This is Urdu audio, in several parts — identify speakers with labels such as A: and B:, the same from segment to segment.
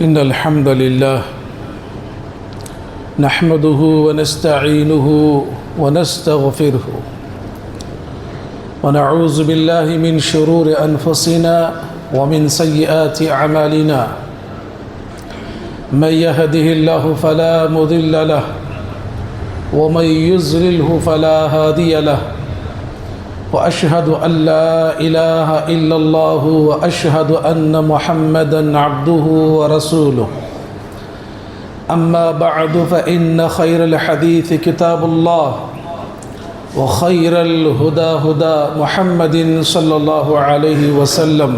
A: إن الحمد لله نحمده ونستعينه ونستغفره ونعوذ بالله من شرور أنفسنا ومن سيئات أعمالنا من يهده الله فلا مضل له ومن يضلله فلا هادي له وأشهد أن لا إله إلا الله وأشهد أن محمدًا عبده ورسوله أما بعد فإن خير الحديث كتاب الله وخير الهدى هدى محمد صلى الله عليه وسلم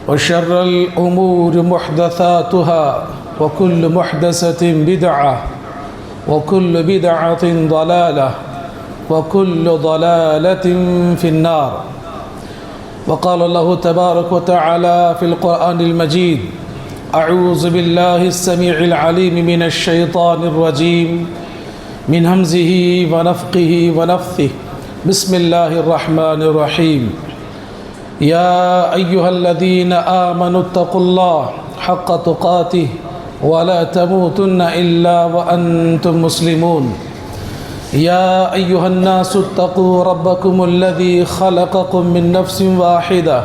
A: وشر الأمور محدثاتها وكل محدثة بدعة وكل بدعة ضلالة وكل ضلالة في النار. وقال الله تبارك وتعالى في القرآن المجيد: أعوذ بالله السميع العليم من الشيطان الرجيم من همزه ونفخه ونفثه. بسم الله الرحمن الرحيم. يا أيها الذين آمنوا اتقوا الله حق تقاته ولا تموتن إلا وأنتم مسلمون. يا أيها الناس اتقوا ربكم الذي خلقكم من نفس واحدة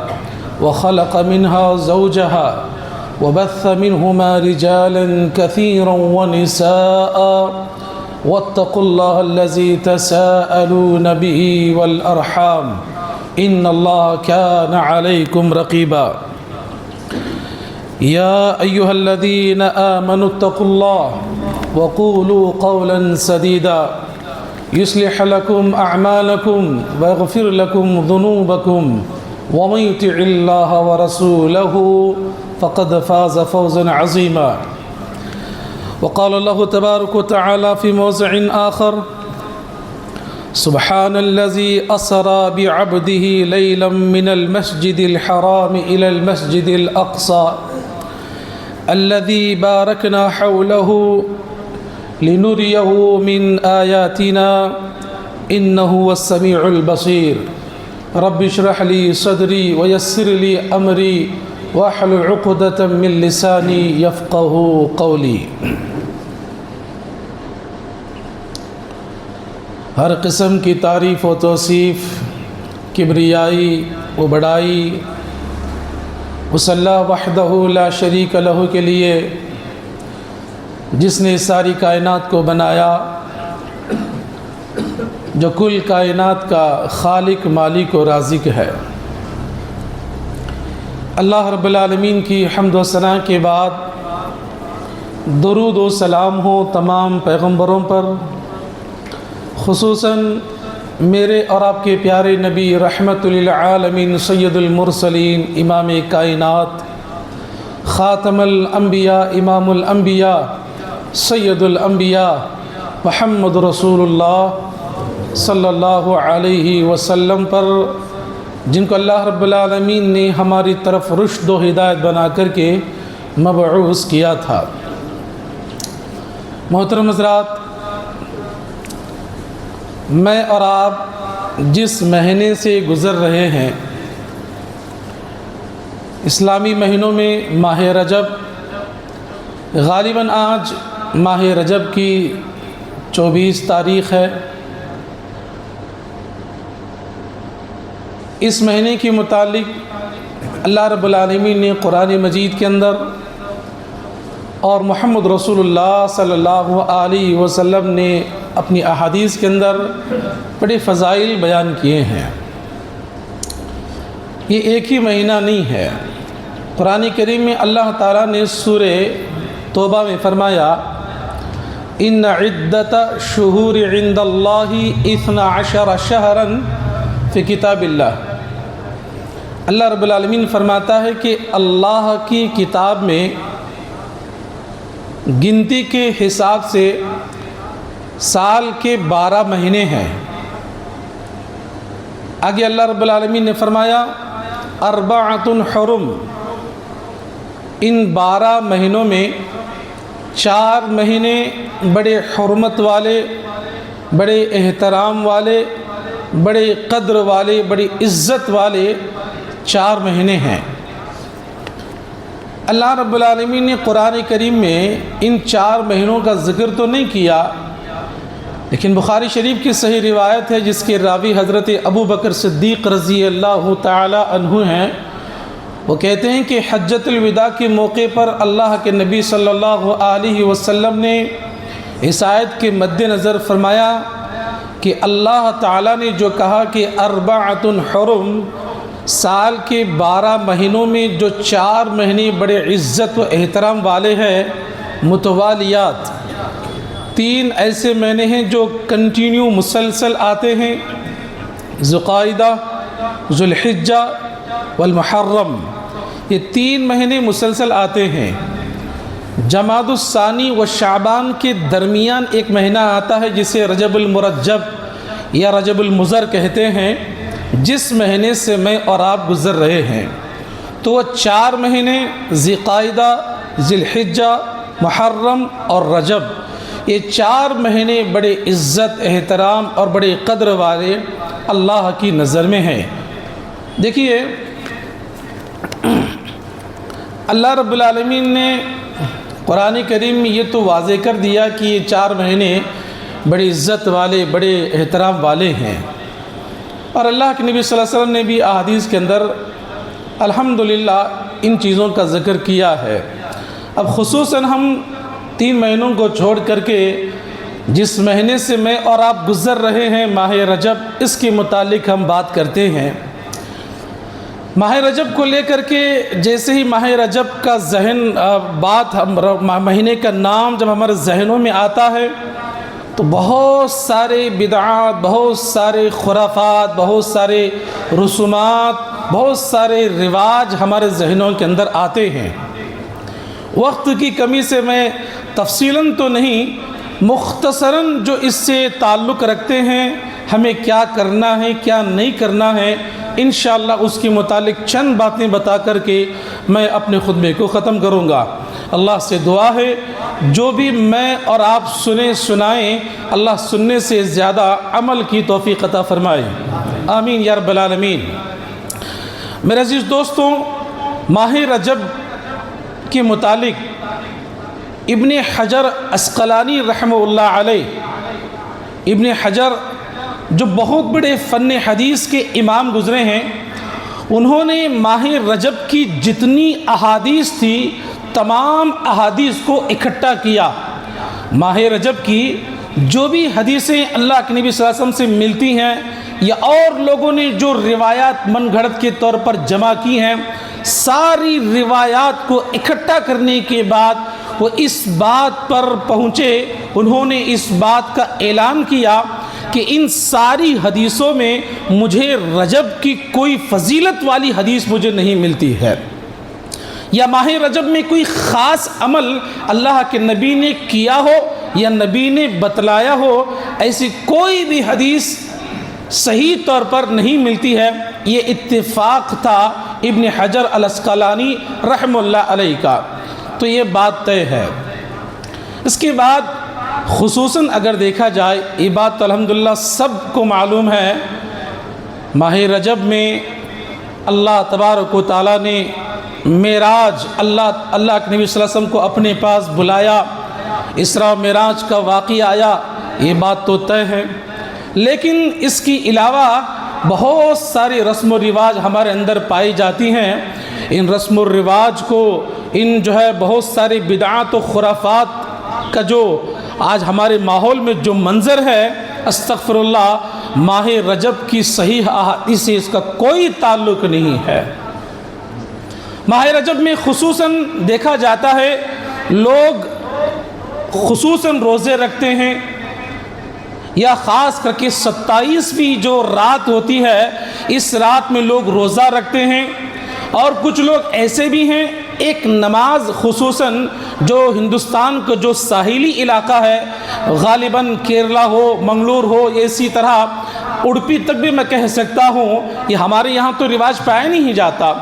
A: وخلق منها زوجها وبث منهما رجالا كثيرا ونساء واتقوا الله الذي تساءلون به والأرحام إن الله كان عليكم رقيبا. يا أيها الذين آمنوا اتقوا الله وقولوا قولا سديدا يصلح لكم أعمالكم ويغفر لكم ذنوبكم ومن يطع الله ورسوله فقد فاز فوزا عظيما. وقال الله تبارك وتعالى في موضع آخر: سبحان الذي أسرى بعبده ليلا من المسجد الحرام إلى المسجد الأقصى الذي باركنا حوله لنريه من آياتنا إنه هو السميع البصير. رب اشرح لي صدري ويسر لي أمري واحلل عقدة من لساني يفقه قولي. ہر قسم کی تعریف و توصیف، کبریائی و بڑائی اس اللہ وحدہ لا شریک لہ کے لیے جس نے ساری کائنات کو بنایا، جو کل کائنات کا خالق، مالک و رازق ہے. اللہ رب العالمین کی حمد و ثنا کے بعد درود و سلام ہو تمام پیغمبروں پر، خصوصاً میرے اور آپ کے پیارے نبی رحمت للعالمین سید المرسلین، امام کائنات، خاتم الانبیاء، امام الانبیاء، سید الانبیاء محمد رسول اللہ صلی اللہ علیہ وسلم پر، جن کو اللہ رب العالمین نے ہماری طرف رشد و ہدایت بنا کر کے مبعوث کیا تھا. محترم حضرات، میں اور آپ جس مہینے سے گزر رہے ہیں، اسلامی مہینوں میں ماہ رجب، غالباً آج ماہ رجب کی 24 تاریخ ہے. اس مہینے کے متعلق اللہ رب العالمین نے قرآن مجید کے اندر اور محمد رسول اللہ صلی اللہ علیہ وسلم نے اپنی احادیث کے اندر بڑے فضائل بیان کیے ہیں. یہ ایک ہی مہینہ نہیں ہے. قرآن کریم میں اللہ تعالیٰ نے سورہ توبہ میں فرمایا: ان عدت شہور عند اللہ 12 شہرا فی کتاب اللہ. اللہ رب العالمین فرماتا ہے کہ اللہ کی کتاب میں گنتی کے حساب سے سال کے 12 مہینے ہیں. آگے اللہ رب العالمین نے فرمایا: 4 حرم. ان 12 مہینوں میں 4 مہینے بڑے حرمت والے، بڑے احترام والے، بڑے قدر والے، بڑی عزت والے 4 مہینے ہیں. اللہ رب العالمین نے قرآن کریم میں ان 4 مہینوں کا ذکر تو نہیں کیا، لیکن بخاری شریف کی صحیح روایت ہے جس کے راوی حضرت ابو بکر صدیق رضی اللہ تعالی عنہ ہیں۔ وہ کہتے ہیں کہ حجۃ الوداع کے موقع پر اللہ کے نبی صلی اللہ علیہ وسلم نے اس آیت کے مد نظر فرمایا کہ اللہ تعالیٰ نے جو کہا کہ اربعۃ حرم، سال کے 12 مہینوں میں جو 4 مہینے بڑے عزت و احترام والے ہیں، متوالیات، 3 ایسے مہینے ہیں جو کنٹینیو مسلسل آتے ہیں، ذوالقعدہ، ذوالحجہ والمحرم، یہ 3 مہینے مسلسل آتے ہیں۔ جمادی الثانی و شعبان کے درمیان ایک مہینہ آتا ہے جسے رجب المرجب یا رجب المضر کہتے ہیں، جس مہینے سے میں اور آپ گزر رہے ہیں۔ تو وہ 4 مہینے ذوالقعدہ، ذوالحجہ، محرم اور رجب، یہ 4 مہینے بڑے عزت، احترام اور بڑے قدر والے اللہ کی نظر میں ہیں۔ دیکھیے اللہ رب العالمین نے قرآن کریم میں یہ تو واضح کر دیا کہ یہ 4 مہینے بڑی عزت والے، بڑے احترام والے ہیں، اور اللہ کے نبی صلی اللہ علیہ وسلم نے بھی احادیث کے اندر الحمدللہ ان چیزوں کا ذکر کیا ہے۔ اب خصوصاً ہم 3 مہینوں کو چھوڑ کر کے جس مہینے سے میں اور آپ گزر رہے ہیں، ماہ رجب، اس کے متعلق ہم بات کرتے ہیں۔ ماہ رجب کو لے کر کے جیسے ہی ماہ رجب کا مہینے کا نام جب ہمارے ذہنوں میں آتا ہے تو بہت سارے بدعات، بہت سارے خرافات، بہت سارے رسومات، بہت سارے رواج ہمارے ذہنوں کے اندر آتے ہیں۔ وقت کی کمی سے میں تفصیلاً تو نہیں، مختصراً جو اس سے تعلق رکھتے ہیں، ہمیں کیا کرنا ہے، کیا نہیں کرنا ہے، انشاءاللہ اس کے متعلق چند باتیں بتا کر کے میں اپنے خطبے کو ختم کروں گا۔ اللہ سے دعا ہے جو بھی میں اور آپ سنائیں، اللہ سننے سے زیادہ عمل کی توفیق عطا فرمائے، آمین یا رب العالمین۔ میرے عزیز دوستوں، ماہ رجب کے متعلق ابن حجر عسقلانی رحمہ اللہ علیہ، ابن حجر جو بہت بڑے فن حدیث کے امام گزرے ہیں، انہوں نے ماہ رجب کی جتنی احادیث تھی تمام احادیث کو اکٹھا کیا۔ ماہ رجب کی جو بھی حدیثیں اللہ کے نبی صلی اللہ علیہ وسلم سے ملتی ہیں یا اور لوگوں نے جو روایات من گھڑت کے طور پر جمع کی ہیں، ساری روایات کو اکٹھا کرنے کے بعد وہ اس بات پر پہنچے، انہوں نے اس بات کا اعلان کیا کہ ان ساری حدیثوں میں مجھے رجب کی کوئی فضیلت والی حدیث مجھے نہیں ملتی ہے، یا ماہ رجب میں کوئی خاص عمل اللہ کے نبی نے کیا ہو یا نبی نے بتلایا ہو، ایسی کوئی بھی حدیث صحیح طور پر نہیں ملتی ہے۔ یہ اتفاق تھا ابن حجر العسقلانی رحمہ اللہ علیہ کا، تو یہ بات طے ہے۔ اس کے بعد خصوصاً اگر دیکھا جائے، یہ بات تو الحمدللہ سب کو معلوم ہے، ماہ رجب میں اللہ تبارک و تعالیٰ نے معراج، اللہ کے نبی صلی اللہ علیہ وسلم کو اپنے پاس بلایا، اسراء و معراج کا واقعہ آیا، یہ بات تو طے ہے۔ لیکن اس کے علاوہ بہت سارے رسم و رواج ہمارے اندر پائی جاتی ہیں، ان رسم و رواج کو، ان بہت سارے بدعات و خرافات کا جو آج ہمارے ماحول میں جو منظر ہے، استغفر اللہ، ماہ رجب کی صحیح احادیث سے اس کا کوئی تعلق نہیں ہے۔ ماہ رجب میں خصوصاً دیکھا جاتا ہے لوگ خصوصاً روزے رکھتے ہیں، یا خاص کر کے 27ویں جو رات ہوتی ہے، اس رات میں لوگ روزہ رکھتے ہیں، اور کچھ لوگ ایسے بھی ہیں، ایک نماز خصوصاً جو ہندوستان کا جو ساحلی علاقہ ہے، غالباً کیرلا ہو، منگلور ہو، اسی طرح اڑپی تک بھی میں کہہ سکتا ہوں، یہ ہمارے یہاں تو رواج پایا نہیں جاتا۔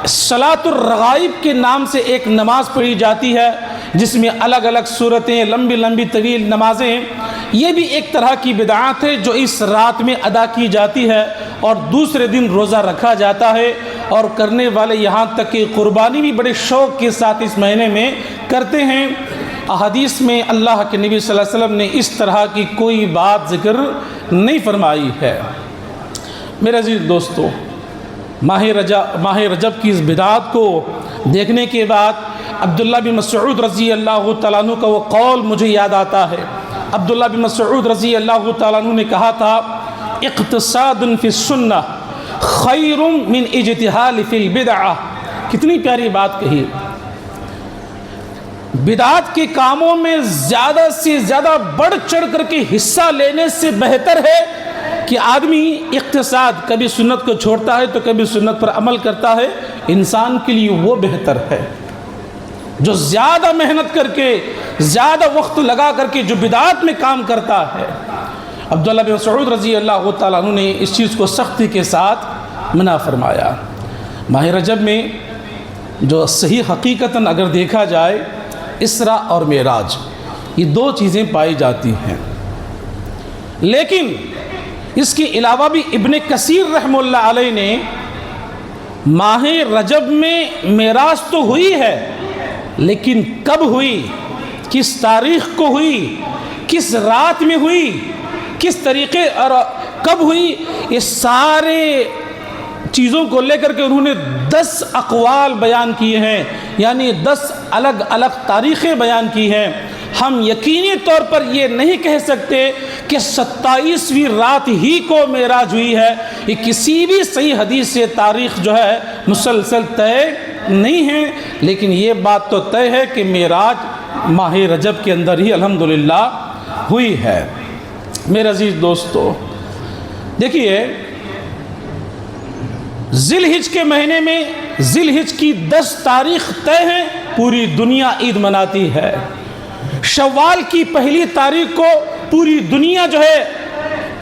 A: صلاۃ الرغائب کے نام سے ایک نماز پڑھی جاتی ہے، جس میں الگ الگ صورتیں، لمبی لمبی طویل نمازیں، یہ بھی ایک طرح کی بدعات ہے جو اس رات میں ادا کی جاتی ہے، اور دوسرے دن روزہ رکھا جاتا ہے، اور کرنے والے یہاں تک کہ قربانی بھی بڑے شوق کے ساتھ اس مہینے میں کرتے ہیں۔ احادیث میں اللہ کے نبی صلی اللہ علیہ وسلم نے اس طرح کی کوئی بات ذکر نہیں فرمائی ہے۔ میرے عزیز دوستو، ماہ رجب کی اس بدعت کو دیکھنے کے بعد عبداللہ بن مسعود رضی اللہ تعالیٰ عنہ کا وہ قول مجھے یاد آتا ہے۔ عبداللہ بن مسعود رضی اللہ تعالیٰ عنہ نے کہا تھا، اقتصاد فی السنہ خیر من اجتہال فی البدعہ۔ کتنی پیاری بات کہی۔ بدعات کے کاموں میں زیادہ سے زیادہ بڑھ چڑھ کر کے حصہ لینے سے بہتر ہے کہ آدمی اقتصاد، کبھی سنت کو چھوڑتا ہے تو کبھی سنت پر عمل کرتا ہے، انسان کے لیے وہ بہتر ہے جو زیادہ محنت کر کے، زیادہ وقت لگا کر کے جو بدعات میں کام کرتا ہے۔ عبداللہ بن مسعود رضی اللہ تعالیٰ عنہ نے اس چیز کو سختی کے ساتھ منع فرمایا۔ ماہ رجب میں جو صحیح حقیقتاً اگر دیکھا جائے، اسراء اور معراج، یہ دو چیزیں پائی جاتی ہیں، لیکن اس کے علاوہ بھی ابن کثیر رحمہ اللہ علیہ نے ماہ رجب میں معراج تو ہوئی ہے، لیکن کب ہوئی، کس تاریخ کو ہوئی، کس رات میں ہوئی، کس طریقے اور کب ہوئی، یہ سارے چیزوں کو لے کر کے انہوں نے 10 اقوال بیان کیے ہیں، یعنی 10 الگ الگ تاریخیں بیان کی ہیں۔ ہم یقینی طور پر یہ نہیں کہہ سکتے کہ 27ویں رات ہی کو معراج ہوئی ہے، یہ کسی بھی صحیح حدیث سے تاریخ جو ہے مسلسل طے نہیں ہے، لیکن یہ بات تو طے ہے کہ معراج ماہ رجب کے اندر ہی الحمدللہ ہوئی ہے۔ میرے عزیز دوستو، دیکھیے ذی الحجہ کے مہینے میں ذی الحجہ کی 10 تاریخ طے ہیں، پوری دنیا عید مناتی ہے۔ شوال کی پہلی تاریخ کو پوری دنیا جو ہے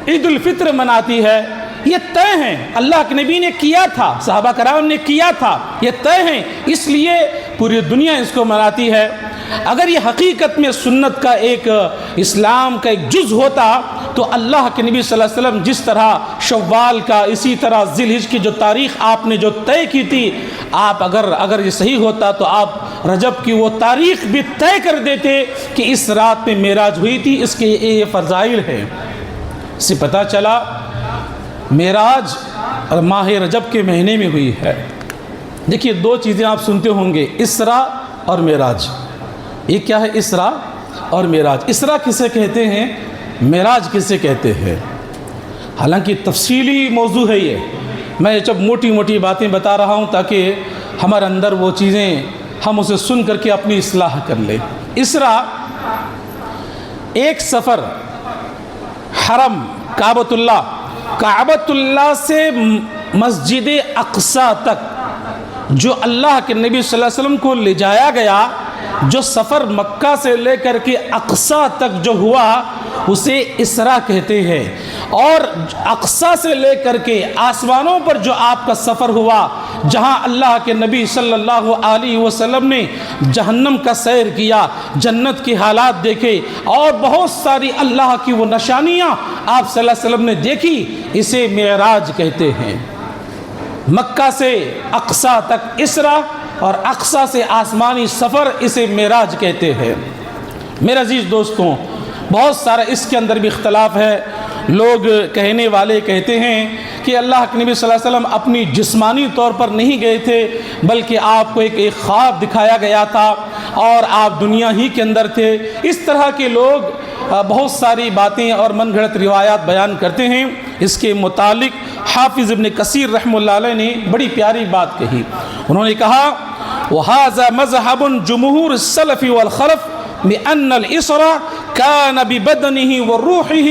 A: عید الفطر مناتی ہے، یہ طے ہیں، اللہ کے نبی نے کیا تھا، صحابہ کرام نے کیا تھا، یہ طے ہیں، اس لیے پوری دنیا اس کو مناتی ہے۔ اگر یہ حقیقت میں سنت کا ایک، اسلام کا ایک جز ہوتا تو اللہ کے نبی صلی اللہ علیہ وسلم جس طرح شوال کا، اسی طرح ذی الحجہ کی جو تاریخ آپ نے جو طے کی تھی، آپ اگر یہ صحیح ہوتا تو آپ رجب کی وہ تاریخ بھی طے کر دیتے کہ اس رات میں معراج ہوئی تھی، اس کے یہ فضائل ہیں۔ اس سے پتہ چلا معراج اور ماہ رجب کے مہینے میں ہوئی ہے۔ دیکھیے دو چیزیں آپ سنتے ہوں گے، اسراء اور معراج۔ یہ کیا ہے اسراء اور معراج؟ اسراء کسے کہتے ہیں، معراج کسے کہتے ہیں؟ حالانکہ تفصیلی موضوع ہے یہ، میں جب موٹی موٹی باتیں بتا رہا ہوں تاکہ ہمارے اندر وہ چیزیں ہم اسے سن کر کے اپنی اصلاح کر لیں۔ اسراء ایک سفر حرم کعبۃ اللہ سے مسجد اقصیٰ تک جو اللہ کے نبی صلی اللہ علیہ وسلم کو لے جایا گیا، جو سفر مکہ سے لے کر کے اقصیٰ تک جو ہوا، اسے اسراء کہتے ہیں۔ اور اقصیٰ سے لے کر کے آسمانوں پر جو آپ کا سفر ہوا، جہاں اللہ کے نبی صلی اللہ علیہ وسلم نے جہنم کا سیر کیا، جنت کے حالات دیکھے، اور بہت ساری اللہ کی وہ نشانیاں آپ صلی اللہ علیہ وسلم نے دیکھی، اسے معراج کہتے ہیں۔ مکہ سے اقصیٰ تک اسراء اور اقصیٰ سے آسمانی سفر، اسے معراج کہتے ہیں۔ میرے عزیز دوستوں، بہت سارا اس کے اندر بھی اختلاف ہے۔ لوگ کہنے والے کہتے ہیں کہ اللہ کے نبی صلی اللہ علیہ وسلم اپنی جسمانی طور پر نہیں گئے تھے، بلکہ آپ کو ایک خواب دکھایا گیا تھا اور آپ دنیا ہی کے اندر تھے۔ اس طرح کے لوگ بہت ساری باتیں اور من گھڑت روایات بیان کرتے ہیں۔ اس کے متعلق حافظ ابن کثیر رحمہ اللہ علیہ نے بڑی پیاری بات کہی۔ انہوں نے کہا، وَهَذَا مَذْهَبٌ جُمْهُورِ السَّلَفِ وَالْخَلَفِ بِأَنَّ الْإِسْرَاءَ كَانَ بِبَدْنِهِ وَرُوحِهِ۔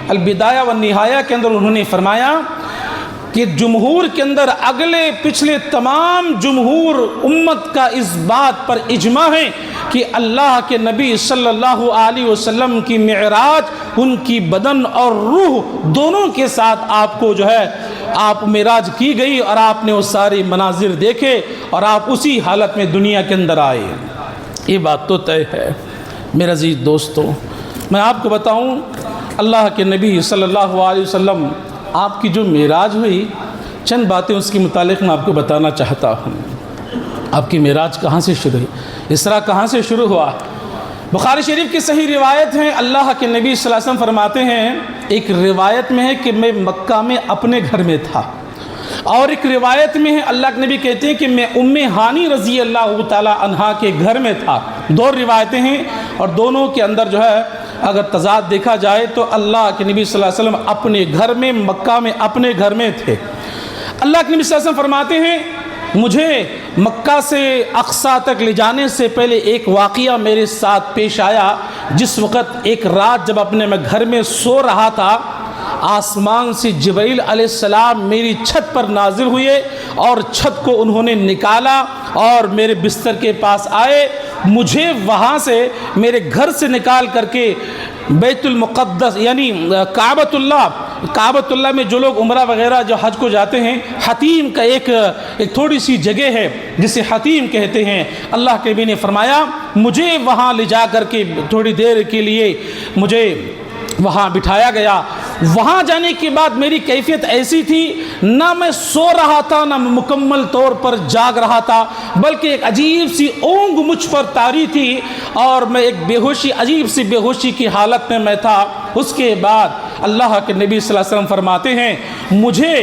A: البدایہ والنہایہ کے اندر انہوں نے فرمایا کہ جمہور کے اندر، اگلے پچھلے تمام جمہور امت کا اس بات پر اجماع ہے کہ اللہ کے نبی صلی اللہ علیہ وسلم کی معراج ان کی بدن اور روح دونوں کے ساتھ آپ کو جو ہے آپ معراج کی گئی، اور آپ نے وہ سارے مناظر دیکھے اور آپ اسی حالت میں دنیا کے اندر آئے۔ یہ بات تو طے ہے۔ میرے عزیز دوستو، میں آپ کو بتاؤں، اللہ کے نبی صلی اللہ علیہ وسلم آپ کی جو معراج ہوئی چند باتیں اس کے متعلق میں آپ کو بتانا چاہتا ہوں۔ آپ کی معراج کہاں سے شروع ہوئی، اسراء کہاں سے شروع ہوا؟ بخاری شریف کی صحیح روایت ہے، اللہ کے نبی صلی اللہ علیہ وسلم فرماتے ہیں، ایک روایت میں ہے کہ میں مکہ میں اپنے گھر میں تھا، اور ایک روایت میں ہے اللہ کے نبی کہتے ہیں کہ میں ہانی رضی اللہ تعالی عنہا کے گھر میں تھا۔ دو روایتیں ہیں اور دونوں کے اندر جو ہے اگر تضاد دیکھا جائے تو اللہ کے نبی صلی اللہ علیہ وسلم اپنے گھر میں مکہ میں اپنے گھر میں تھے۔ اللہ کے نبی صلی اللہ علیہ وسلم فرماتے ہیں مجھے مکہ سے اقصیٰ تک لے جانے سے پہلے ایک واقعہ میرے ساتھ پیش آیا، جس وقت ایک رات جب اپنے میں گھر میں سو رہا تھا، آسمان سے جبرائیل علیہ السلام میری چھت پر نازل ہوئے اور چھت کو انہوں نے نکالا اور میرے بستر کے پاس آئے، مجھے وہاں سے میرے گھر سے نکال کر کے بیت المقدس یعنی کعبۃ اللہ میں جو لوگ عمرہ وغیرہ جو حج کو جاتے ہیں، حتیم کا ایک تھوڑی سی جگہ ہے جسے حتیم کہتے ہیں، اللہ کے نبی نے فرمایا مجھے وہاں لے جا کر کے تھوڑی دیر کے لیے مجھے وہاں بٹھایا گیا۔ وہاں جانے کے بعد میری کیفیت ایسی تھی، نہ میں سو رہا تھا نہ میں مکمل طور پر جاگ رہا تھا، بلکہ ایک عجیب سی اونگ مجھ پر طاری تھی اور میں ایک عجیب سی بے ہوشی کی حالت میں تھا۔ اس کے بعد اللہ کے نبی صلی اللہ علیہ وسلم فرماتے ہیں مجھے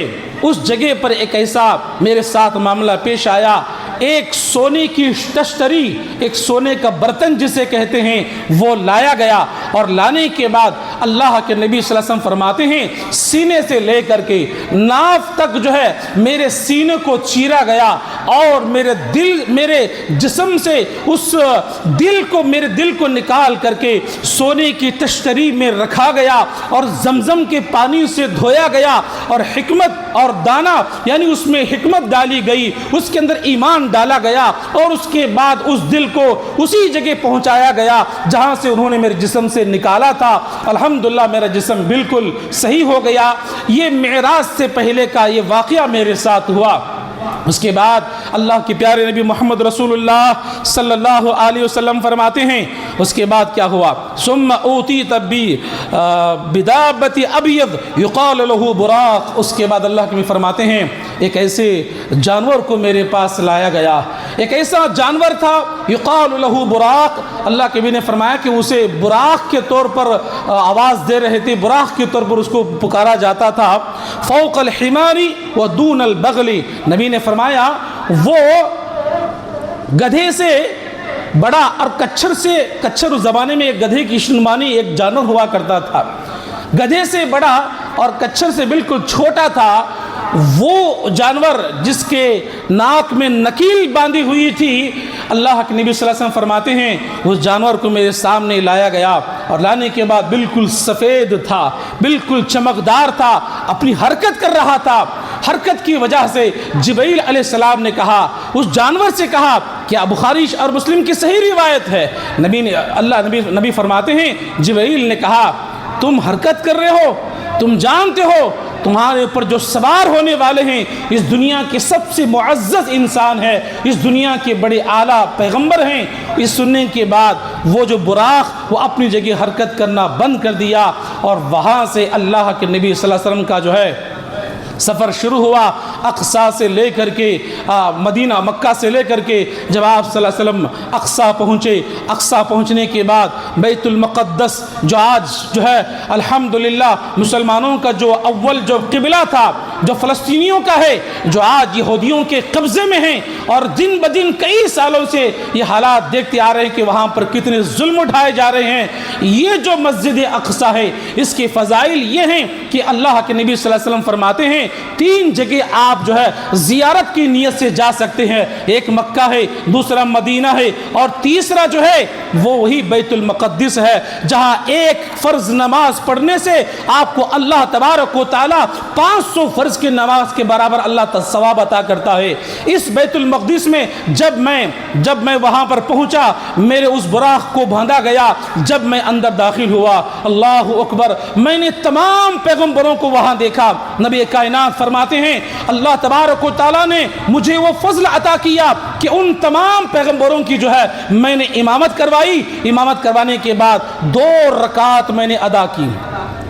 A: اس جگہ پر ایک ایسا میرے ساتھ معاملہ پیش آیا، ایک سونے کی تشتری، ایک سونے کا برتن جسے کہتے ہیں، وہ لایا گیا، اور لانے کے بعد اللہ کے نبی صلی اللہ علیہ وسلم فرماتے ہیں سینے سے لے کر کے ناف تک جو ہے میرے سینے کو چیرا گیا اور میرے جسم سے اس میرے دل کو نکال کر کے سونے کی تشتری میں رکھا گیا اور زمزم کے پانی سے دھویا گیا، اور حکمت اور دانہ یعنی اس میں حکمت ڈالی گئی، اس کے اندر ایمان ڈالا گیا، اور اس کے بعد اس دل کو اسی جگہ پہنچایا گیا جہاں سے انہوں نے میرے جسم سے نکالا تھا۔ الحمدللہ میرا جسم بالکل صحیح ہو گیا۔ یہ معراج سے پہلے کا یہ واقعہ میرے ساتھ ہوا۔ اس کے بعد اللہ کے پیارے نبی محمد رسول اللہ صلی اللہ علیہ وسلم فرماتے ہیں اس کے بعد کیا ہوا، ثم اوتیت بدابۃ ابیض یقال له براق۔ اس کے بعد اللہ کے نبی فرماتے ہیں ایک ایسے جانور کو میرے پاس لایا گیا، ایک ایسا جانور تھا یقال له براق۔ اللہ کے نبی نے فرمایا کہ اسے براق کے طور پر آواز دے رہے تھے، براق کے طور پر اس کو پکارا جاتا تھا، فوق الحمار ودون البغل۔ نبی نے فرمایا وہ گدھے سے بڑا اور کچھر اس زمانے میں ایک گدھے کی شنمانی ایک جانور ہوا کرتا تھا، گدھے سے بڑا اور کچھر سے بالکل چھوٹا تھا وہ جانور جس کے ناک میں نکیل باندھی ہوئی تھی۔ اللہ کے نبی صلی اللہ علیہ وسلم فرماتے ہیں اس جانور کو میرے سامنے لایا گیا، اور لانے کے بعد بالکل سفید تھا، بالکل چمکدار تھا، اپنی حرکت کر رہا تھا۔ حرکت کی وجہ سے جبرائیل علیہ السلام نے کہا، اس جانور سے کہا، کیا بخاری اور مسلم کی صحیح روایت ہے، نبی فرماتے ہیں جبرائیل نے کہا تم حرکت کر رہے ہو، تم جانتے ہو تمہارے اوپر جو سوار ہونے والے ہیں اس دنیا کے سب سے معزز انسان ہے، اس دنیا کے بڑے اعلیٰ پیغمبر ہیں۔ اس سننے کے بعد وہ جو براق وہ اپنی جگہ حرکت کرنا بند کر دیا، اور وہاں سے اللہ کے نبی صلی اللہ علیہ وسلم کا جو ہے سفر شروع ہوا، اقصیٰ سے لے کر کے مدینہ مکہ سے لے کر کے جب آپ صلی اللہ علیہ وسلم اقصیٰ پہنچے، اقصیٰ پہنچنے کے بعد بیت المقدس جو آج جو ہے الحمدللہ مسلمانوں کا جو اول جو قبلہ تھا، جو فلسطینیوں کا ہے، جو آج یہودیوں کے قبضے میں ہیں، اور دن بدن کئی سالوں سے یہ حالات دیکھتے آ رہے ہیں کہ وہاں پر کتنے ظلم اٹھائے جا رہے ہیں۔ یہ جو مسجد اقصیٰ ہے اس کے فضائل یہ ہیں کہ اللہ کے نبی صلی اللہ علیہ وسلم فرماتے ہیں 3 جگہ آپ جو ہے زیارت کی نیت سے جا سکتے ہیں، ایک مکہ ہے، دوسرا مدینہ ہے، اور تیسرا جو ہے وہ وہی بیت المقدس ہے، جہاں ایک فرض نماز پڑھنے سے آپ کو اللہ تبارک و تعالی 500 فرض کی نماز کے برابر اللہ ثواب عطا کرتا ہے۔ اس بیت المقدس میں جب میں وہاں پر پہنچا، میرے اس براق کو باندھا گیا، جب میں اندر داخل ہوا، اللہ اکبر، میں نے تمام پیغمبروں کو وہاں دیکھا۔ نبی کائنات فرماتے ہیں اللہ تبارک و تعالیٰ نے مجھے وہ فضل عطا کیا کہ ان تمام پیغمبروں کی جو ہے میں نے امامت کروائی، امامت کروانے کے بعد 2 رکعت میں نے ادا کی۔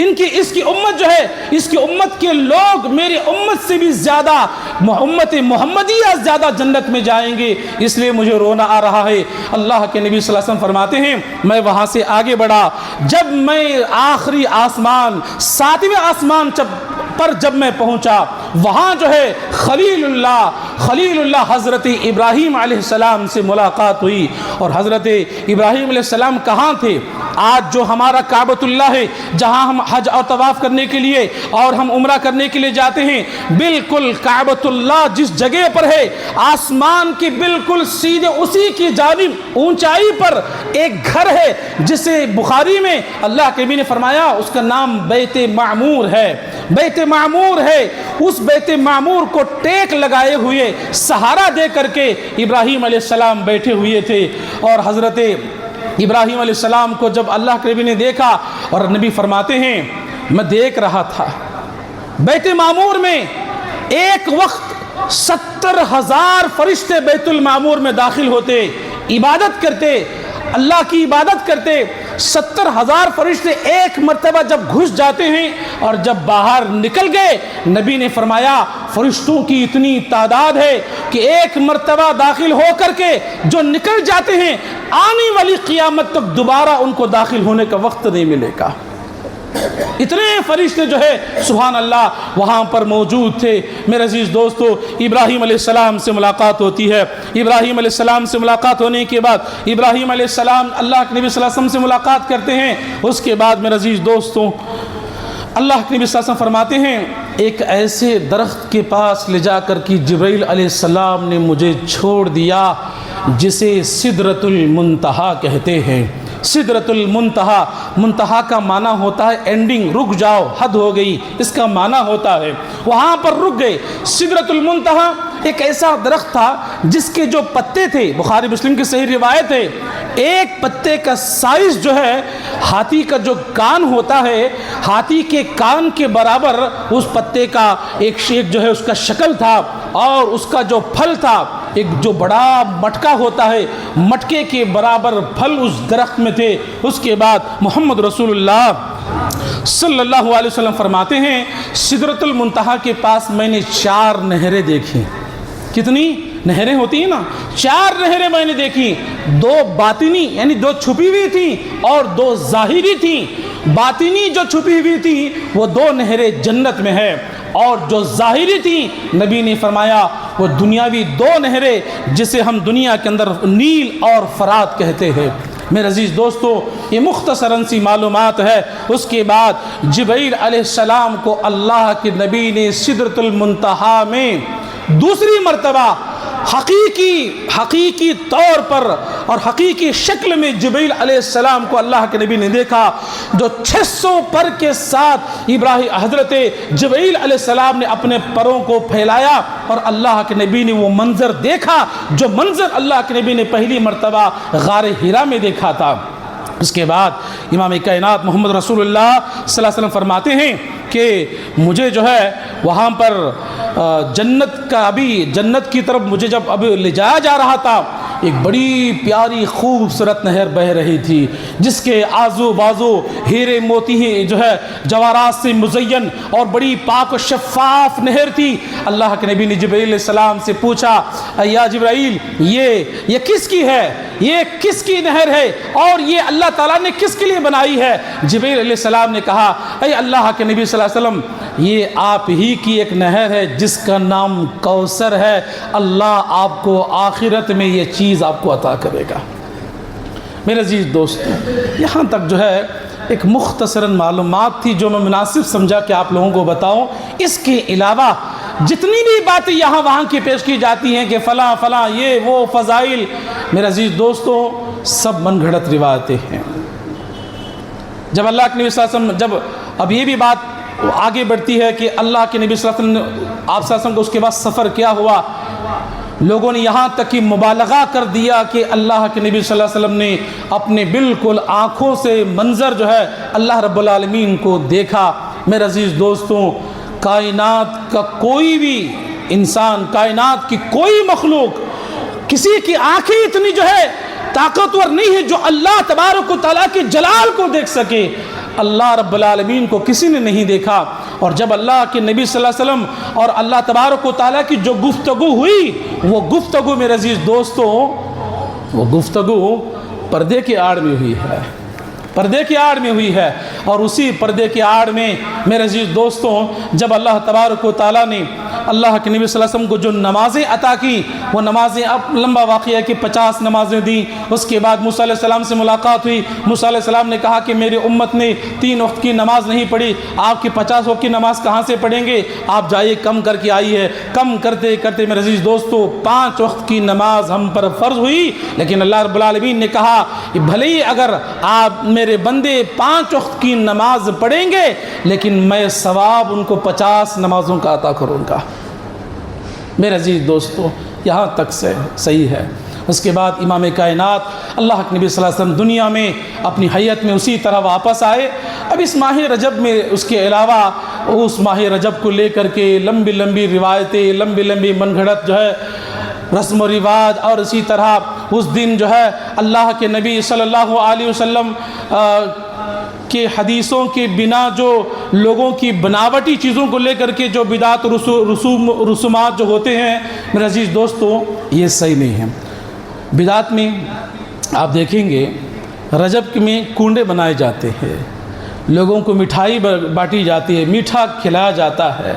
A: اس کی امت جو ہے، اس کی امت کے لوگ میری امت سے بھی زیادہ، امت محمدیہ زیادہ جنت میں جائیں گے، اس لیے مجھے رونا آ رہا ہے۔ اللہ کے نبی صلی اللہ علیہ وسلم فرماتے ہیں میں وہاں سے آگے بڑھا، جب میں آخری آسمان 7ویں آسمان پر جب میں پہنچا، وہاں جو ہے خلیل اللہ حضرت ابراہیم علیہ السلام سے ملاقات ہوئی۔ اور حضرت ابراہیم علیہ السلام کہاں تھے؟ آج جو ہمارا کعبۃ اللہ ہے، جہاں ہم حج اور طواف کرنے کے لیے اور ہم عمرہ کرنے کے لیے جاتے ہیں، بالکل کعبۃ اللہ جس جگہ پر ہے، آسمان کی بالکل سیدھے اسی کی جانب اونچائی پر ایک گھر ہے، جسے بخاری میں اللہ کے نبی نے فرمایا اس کا نام بیت معمور ہے۔ بیت معمور ہے، اس بیت معمور کو ٹیک لگائے ہوئے سہارا دے کر کے ابراہیم علیہ السلام بیٹھے ہوئے تھے۔ اور حضرت ابراہیم علیہ السلام کو جب اللہ کے نبی نے دیکھا، اور نبی فرماتے ہیں میں دیکھ رہا تھا بیت معمور میں ایک وقت 70,000 فرشتے بیت المعمور میں داخل ہوتے، عبادت کرتے، اللہ کی عبادت کرتے۔ 70,000 فرشتے ایک مرتبہ جب گھس جاتے ہیں اور جب باہر نکل گئے، نبی نے فرمایا فرشتوں کی اتنی تعداد ہے کہ ایک مرتبہ داخل ہو کر کے جو نکل جاتے ہیں، آنے والی قیامت تک دوبارہ ان کو داخل ہونے کا وقت نہیں ملے گا۔ اتنے فرشتے جو ہے سبحان اللہ وہاں پر موجود تھے۔ میرے عزیز دوستو، ابراہیم علیہ السلام سے ملاقات ہوتی ہے۔ ابراہیم علیہ السلام سے ملاقات ہونے کے بعد ابراہیم علیہ السلام اللہ کے نبی صلی اللہ علیہ وسلم سے ملاقات کرتے ہیں۔ اس کے بعد میرے عزیز دوستو، اللہ کے نبی صلی اللہ علیہ وسلم فرماتے ہیں ایک ایسے درخت کے پاس لے جا کر کہ جبرائیل علیہ السلام نے مجھے چھوڑ دیا، جسے سدرۃ المنتہا کہتے ہیں۔ سدرۃ المنتہا، منتہا کا معنی ہوتا ہے اینڈنگ، رک جاؤ، حد ہو گئی، اس کا معنی ہوتا ہے وہاں پر رک گئے۔ سدرۃ المنتہا ایک ایسا درخت تھا جس کے جو پتے تھے، بخاری مسلم کی صحیح روایت ہے، ایک پتے کا سائز جو ہے ہاتھی کا جو کان ہوتا ہے، ہاتھی کے کان کے برابر اس پتے کا ایک جو ہے اس کا شکل تھا، اور اس کا جو پھل تھا ایک جو بڑا مٹکا ہوتا ہے، مٹکے کے برابر پھل اس درخت میں تھے۔ اس کے بعد محمد رسول اللہ صلی اللہ علیہ وسلم فرماتے ہیں سدرۃ المنتہا کے پاس میں نے 4 نہریں دیکھی۔ کتنی نہریں ہوتی ہیں نا؟ 4 نہریں میں نے دیکھی، 2 باطنی یعنی 2 چھپی ہوئی تھیں اور 2 ظاہری تھیں۔ باطنی جو چھپی ہوئی تھی وہ 2 نہریں جنت میں ہے، اور جو ظاہری تھی نبی نے فرمایا وہ دنیاوی 2 نہریں جسے ہم دنیا کے اندر نیل اور فرات کہتے ہیں۔ میرے عزیز دوستو، یہ مختصراً سی معلومات ہے۔ اس کے بعد جبرائیل علیہ السلام کو اللہ کے نبی نے سدرۃ المنتہا میں دوسری مرتبہ حقیقی طور پر اور حقیقی شکل میں جبرائیل علیہ السلام کو اللہ کے نبی نے دیکھا، جو 600 پر کے ساتھ حضرت جبرائیل علیہ السلام نے اپنے پروں کو پھیلایا، اور اللہ کے نبی نے وہ منظر دیکھا جو منظر اللہ کے نبی نے پہلی مرتبہ غار حرا میں دیکھا تھا۔ اس کے بعد امام کائنات محمد رسول اللہ صلی اللہ علیہ وسلم فرماتے ہیں کہ مجھے جو ہے وہاں پر جنت کی طرف مجھے جب اب لے جایا جا رہا تھا، ایک بڑی پیاری خوبصورت نہر بہ رہی تھی، جس کے آزو بازو ہیرے موتی جو ہے جواہرات سے مزین اور بڑی پاک و شفاف نہر تھی۔ اللہ کے نبی نے جبرائیل علیہ السلام سے پوچھا یا جبرائیل یہ کس کی ہے، یہ کس کی نہر ہے، اور یہ اللہ تعالیٰ نے کس کے لیے بنائی ہے؟ جبرائیل علیہ السلام نے کہا اے اللہ کے نبی صلی اللہ علیہ وسلم، یہ آپ ہی کی ایک نہر ہے جس کا نام کوثر ہے، اللہ آپ کو آخرت میں یہ چیز آپ کو عطا کرے گا۔ میرے عزیز دوستو، یہاں تک جو ہے ایک مختصراً معلومات تھی جو میں مناسب سمجھا کہ آپ لوگوں کو بتاؤں۔ اس کے علاوہ جتنی بھی باتیں یہاں وہاں کی پیش کی جاتی ہیں کہ فلاں فلاں یہ وہ فضائل، میرے عزیز دوستو سب من گھڑت روایتیں ہیں۔ جب اللہ کے نبی صلی اللہ علیہ وسلم جب اب یہ بھی بات آگے بڑھتی ہے کہ اللہ کے نبی صلی اللہ علیہ وسلم نے آپ صلی اللہ علیہ وسلم کو اس کے بعد سفر کیا ہوا، لوگوں نے یہاں تک کہ مبالغہ کر دیا کہ اللہ کے نبی صلی اللہ علیہ وسلم نے اپنے بالکل آنکھوں سے منظر جو ہے اللہ رب العالمین کو دیکھا۔ میرے عزیز دوستوں، کائنات کا کوئی بھی انسان، کائنات کی کوئی مخلوق، کسی کی آنکھیں اتنی جو ہے طاقتور نہیں ہے جو اللہ تبارک و تعالیٰ کے جلال کو دیکھ سکے۔ اللہ رب العالمین کو کسی نے نہیں دیکھا۔ اور جب اللہ کے نبی صلی اللہ علیہ وسلم اور اللہ تبارک و تعالیٰ کی جو گفتگو ہوئی، وہ گفتگو میرے عزیز دوستوں، وہ گفتگو پردے کے آڑ میں ہوئی ہے، پردے کی آڑ میں ہوئی ہے۔ اور اسی پردے کی آڑ میں میرے عزیز دوستوں، جب اللہ تبارک و تعالیٰ نے اللہ کے نبی صلی اللہ علیہ وسلم کو جو نمازیں عطا کی، وہ نمازیں اب لمبا واقعہ ہے کہ 50 نمازیں دیں۔ اس کے بعد موسیٰ علیہ السلام سے ملاقات ہوئی، موسیٰ علیہ السلام نے کہا کہ میری امت نے 3 وقت کی نماز نہیں پڑھی، آپ کی 50 وقت کی نماز کہاں سے پڑھیں گے؟ آپ جائیے کم کر کے آئی ہے۔ کم کرتے کرتے میرے عزیز دوستو 5 وقت کی نماز ہم پر فرض ہوئی، لیکن اللہ رب العالمین نے کہا کہ بھلے ہی اگر آپ میرے بندے 5 وقت کی نماز پڑھیں گے، لیکن میں ثواب ان کو 50 نمازوں کا عطا کروں گا۔ میرے عزیز دوستو یہاں تک سے صحیح ہے۔ اس کے بعد امام کائنات اللہ کے نبی صلی اللہ علیہ وسلم دنیا میں اپنی حیت میں اسی طرح واپس آئے۔ اب اس ماہ رجب میں اس کے علاوہ اس ماہ رجب کو لے کر کے لمبی لمبی روایتیں، لمبی لمبی من گھڑت جو ہے رسم و رواج، اور اسی طرح اس دن جو ہے اللہ کے نبی صلی اللہ علیہ وسلم کہ حدیثوں کے بنا جو لوگوں کی بناوٹی چیزوں کو لے کر کے جو بدعت رسومات جو ہوتے ہیں میرے عزیز دوستو، یہ صحیح نہیں ہے۔ بدعت میں آپ دیکھیں گے رجب میں کنڈے بنائے جاتے ہیں، لوگوں کو مٹھائی بانٹی جاتی ہے، میٹھا کھلایا جاتا ہے۔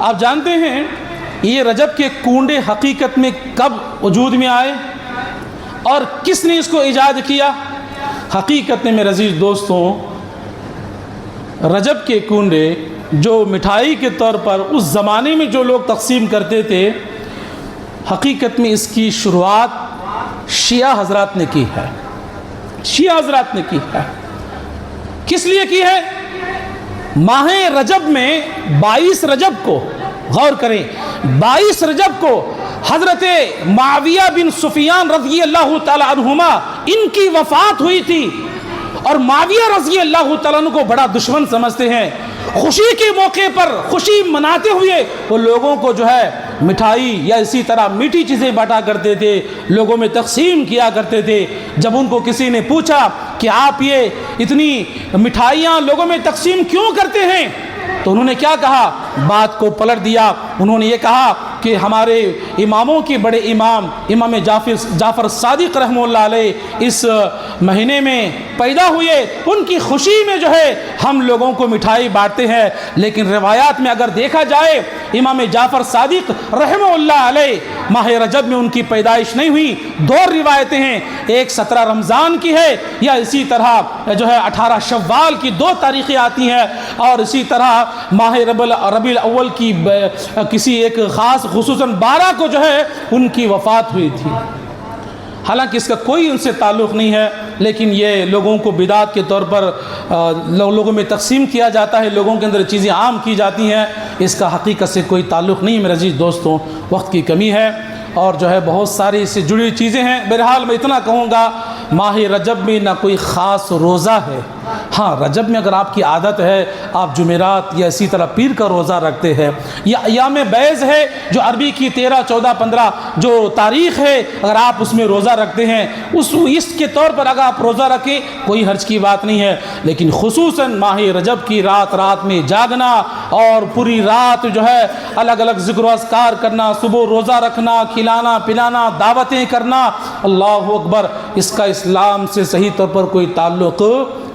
A: آپ جانتے ہیں یہ رجب کے کنڈے حقیقت میں کب وجود میں آئے اور کس نے اس کو ایجاد کیا؟ حقیقت میں میرے عزیز دوستوں رجب کے کنڈے جو مٹھائی کے طور پر اس زمانے میں جو لوگ تقسیم کرتے تھے، حقیقت میں اس کی شروعات شیعہ حضرات نے کی ہے، شیعہ حضرات نے کی ہے۔ کس لیے کی ہے؟ ماہ رجب میں 22 رجب کو غور کریں، 22 رجب کو حضرت معاویہ بن سفیان رضی اللہ تعالیٰ عنہما ان کی وفات ہوئی تھی، اور معاویہ رضی اللہ تعالیٰ عنہ کو بڑا دشمن سمجھتے ہیں۔ خوشی کے موقع پر خوشی مناتے ہوئے وہ لوگوں کو جو ہے مٹھائی یا اسی طرح میٹھی چیزیں بانٹا کرتے تھے، لوگوں میں تقسیم کیا کرتے تھے۔ جب ان کو کسی نے پوچھا کہ آپ یہ اتنی مٹھائیاں لوگوں میں تقسیم کیوں کرتے ہیں، تو انہوں نے کیا کہا؟ بات کو پلٹ دیا۔ انہوں نے یہ کہا کہ ہمارے اماموں کے بڑے امام جعفر صادق رحمہ اللہ علیہ اس مہینے میں پیدا ہوئے، ان کی خوشی میں جو ہے ہم لوگوں کو مٹھائی بانٹتے ہیں۔ لیکن روایات میں اگر دیکھا جائے امام جعفر صادق رحمہ اللہ علیہ ماہ رجب میں ان کی پیدائش نہیں ہوئی۔ 2 روایتیں ہیں، ایک 17 رمضان کی ہے، یا اسی طرح جو ہے 18 شوال کی 2 تاریخیں آتی ہیں، اور اسی طرح ماہ ربیع الاول کی کسی ایک خاص خصوصاً 12 کو جو ہے ان کی وفات ہوئی تھی۔ حالانکہ اس کا کوئی ان سے تعلق نہیں ہے، لیکن یہ لوگوں کو بدعت کے طور پر لوگوں میں تقسیم کیا جاتا ہے، لوگوں کے اندر چیزیں عام کی جاتی ہیں، اس کا حقیقت سے کوئی تعلق نہیں ہے۔ میرے عزیز دوستوں وقت کی کمی ہے اور جو ہے بہت ساری اس سے جڑی چیزیں ہیں۔ بہرحال میں اتنا کہوں گا، ماہ رجب میں نہ کوئی خاص روزہ ہے۔ ہاں رجب میں اگر آپ کی عادت ہے آپ جمعرات یا اسی طرح پیر کا روزہ رکھتے ہیں، یا ایام بیض ہے جو عربی کی 13، 14، 15 جو تاریخ ہے، اگر آپ اس میں روزہ رکھتے ہیں اس کے طور پر اگر آپ روزہ رکھیں کوئی حرج کی بات نہیں ہے۔ لیکن خصوصاً ماہ رجب کی رات میں جاگنا اور پوری رات جو ہے الگ الگ ذکر و اذکار کرنا، صبح روزہ رکھنا، کھلانا پلانا، دعوتیں کرنا، اللہ اکبر، اس کا اسلام سے صحیح طور پر کوئی تعلق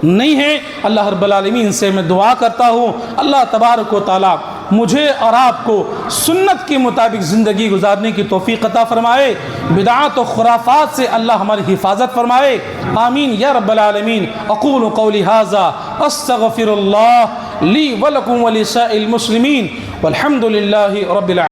A: نہیں ہے۔ اللہ رب العالمین سے میں دعا کرتا ہوں اللہ تبارک و تعالی مجھے اور آپ کو سنت کے مطابق زندگی گزارنے کی توفیق عطا فرمائے، بدعات و خرافات سے اللہ ہماری حفاظت فرمائے، آمین یا رب العالمین۔ اقول قولی ھذا استغفر اللہ لی ولکم ولسائر المسلمین والحمد للہ رب العالمین۔